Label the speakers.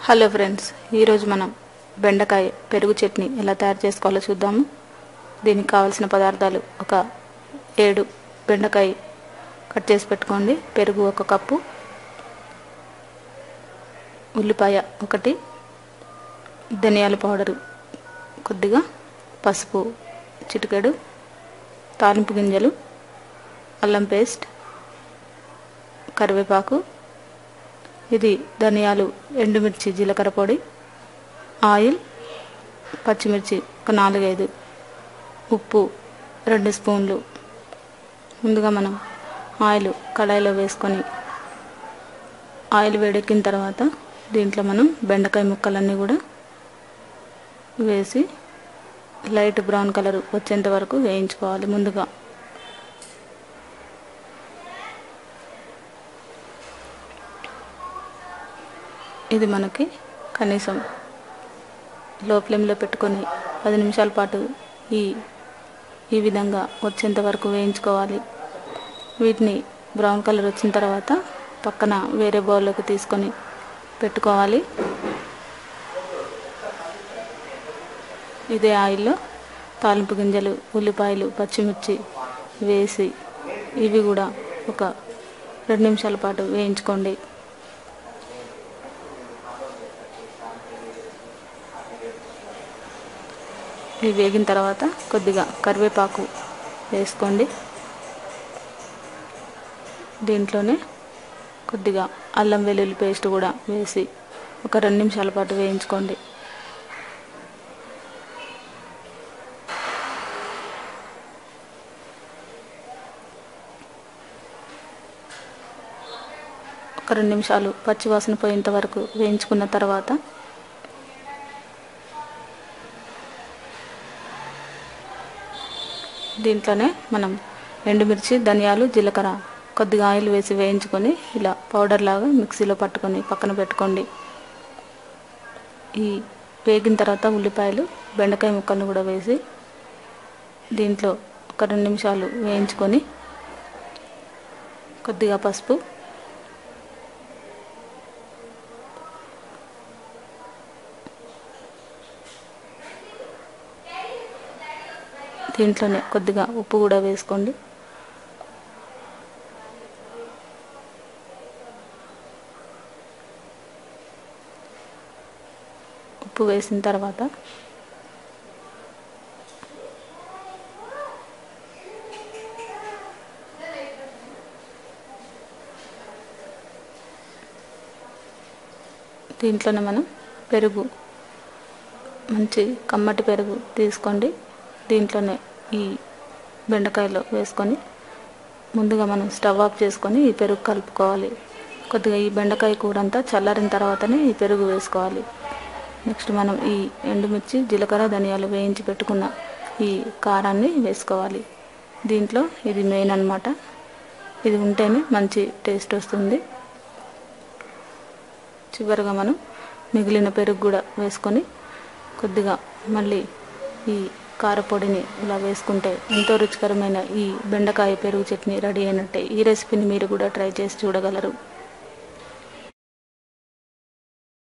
Speaker 1: Hello friends, ఈరోజు మనం బెండకాయ పెరుగు చట్నీ ఎలా తయారు చేసుకోవాలో చూద్దాము. దీనికి కావాల్సిన పదార్థాలు: ఒక 7 బెండకాయ కట్ చేసి పెట్టుకోండి, పెరుగు 1 కప్పు, ఉల్లిపాయ 1, ధనియాల పౌడరు కొద్దిగా, పసుపు చిటికెడు, తాలింపు గింజలు, అల్లం పేస్ట్, కరివేపాకు, ఇది ధనియాలు, ఎండుమిర్చి, జీలకర్ర పొడి, ఆయిల్, పచ్చిమిర్చి ఒక 4-5, ఉప్పు 2 స్పూన్లు. ముందుగా మనం ఆయిల్ కడాయిలో వేసుకొని ఆయిల్ వేడెక్కిన తర్వాత దీంట్లో మనం బెండకాయ ముక్కలన్నీ కూడా వేసి లైట్ బ్రౌన్ కలర్ వచ్చేంత వరకు వేయించుకోవాలి. ముందుగా ఇది మనకి కనీసం లో ఫ్లేమ్లో పెట్టుకొని 10 నిమిషాల పాటు ఈ విధంగా వచ్చేంత వరకు వేయించుకోవాలి. వీటిని బ్రౌన్ కలర్ వచ్చిన తర్వాత పక్కన వేరే బౌల్లోకి తీసుకొని పెట్టుకోవాలి. ఇదే ఆయిల్లో తాలింపు గింజలు, ఉల్లిపాయలు, పచ్చిమిర్చి వేసి ఇవి కూడా ఒక 2 నిమిషాల పాటు వేయించుకోండి. ఇవి వేగిన తర్వాత కొద్దిగా కరివేపాకు వేసుకోండి. దీంట్లోనే కొద్దిగా అల్లం వెల్లుల్లి పేస్ట్ కూడా వేసి ఒక 2 నిమిషాల పాటు వేయించుకోండి. ఒక 2 నిమిషాలు పచ్చివాసన పోయేంత వరకు వేయించుకున్న తర్వాత దీంట్లోనే మనం ఎండుమిర్చి, ధనియాలు, జీలకర్ర కొద్దిగా ఆయిల్ వేసి వేయించుకొని ఇలా పౌడర్ లాగా మిక్సీలో పట్టుకొని పక్కన పెట్టుకోండి. ఈ వేగిన తర్వాత ఉల్లిపాయలు, బెండకాయ ముక్కలను కూడా వేసి దీంట్లో ఒక 2 నిమిషాలు వేయించుకొని కొద్దిగా పసుపు, దీంట్లోనే కొద్దిగా ఉప్పు కూడా వేసుకోండి. ఉప్పు వేసిన తర్వాత దీంట్లోనే మనం పెరుగు, మంచి కమ్మటి పెరుగు తీసుకోండి. దీంట్లోనే ఈ బెండకాయలో వేసుకొని ముందుగా మనం స్టవ్ ఆఫ్ చేసుకొని ఈ పెరుగు కలుపుకోవాలి. కొద్దిగా ఈ బెండకాయ కూర అంతా చల్లారిన తర్వాతనే ఈ పెరుగు వేసుకోవాలి. నెక్స్ట్ మనం ఈ ఎండుమిర్చి, జీలకర్ర, ధనియాలు వేయించి పెట్టుకున్న ఈ కారాన్ని వేసుకోవాలి. దీంట్లో ఇది మెయిన్ అన్నమాట. ఇది ఉంటేనే మంచి టేస్ట్ వస్తుంది. చివరిగా మనం మిగిలిన పెరుగు కూడా వేసుకొని కొద్దిగా మళ్ళీ ఈ కారపొడిని ఇలా వేసుకుంటే ఎంతో రుచికరమైన ఈ బెండకాయ పెరుగు చట్నీ రెడీ అయినట్టే. ఈ రెసిపీని మీరు కూడా ట్రై చేసి చూడగలరు.